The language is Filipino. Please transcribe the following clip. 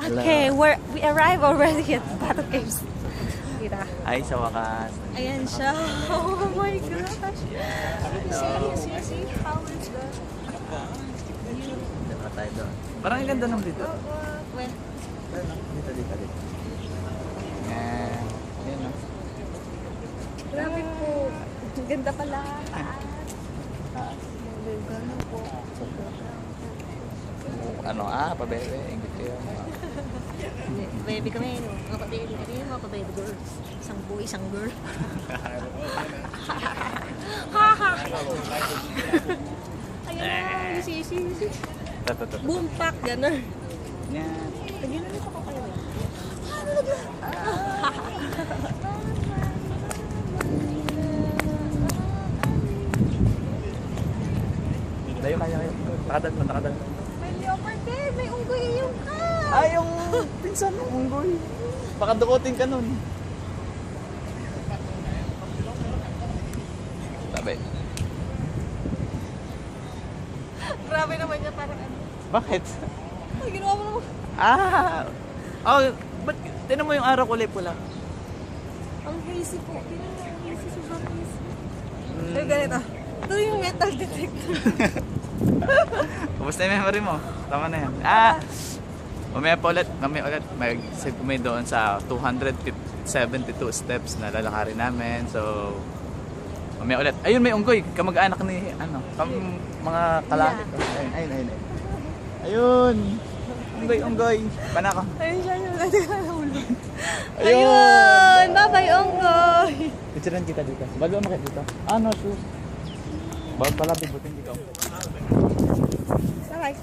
Okay, we arrive already at Bato Caves. Kita. Ay, sa wakas. Ayan siya. Oh my gosh. See how is that? Dito tayo doon. Parang ang ganda ng dito. Well, Dito. Yan. Yan o. grabe po. Ang ganda pala. Ano pabebe. Ingit kayo. Baby kami, no? Mga pa-baby kami, mga pa-baby girls. Isang boy, isang girl. Ayan na, si. Ito. Boom pack, gano'n. Yan. Pagyan na ko kayo. Layo kaya. Takadal. May leopard din, may unggoy yung Ay, yung pinsan ng unggoy. Baka dukutin ka nun. Sabi. Grabe naman niya, parang ano. Bakit? Ay, ginawa mo naman. Ba't tinan mo yung araw kulay pula? Ang hazy po. Ang hazy, sobrang hazy. Ay, ganito. Ito yung metal detector. Kumusta yung memory mo? Tama na yan. Mamaya ulit, mag-save kami doon sa 272 steps na lalakarin namin. So, mamaya ulit. Ayun, may unggoy. Kamag-anak ni, mga kalapit. Ayun. Ayun. Unggoy. Panako. Ayun siya yung nahulog. Ayun! Bye-bye, unggoy! Picturean kita dito. Bago umakit dito. No, shoes. Bawal pala, bibutin dito. Bye-bye.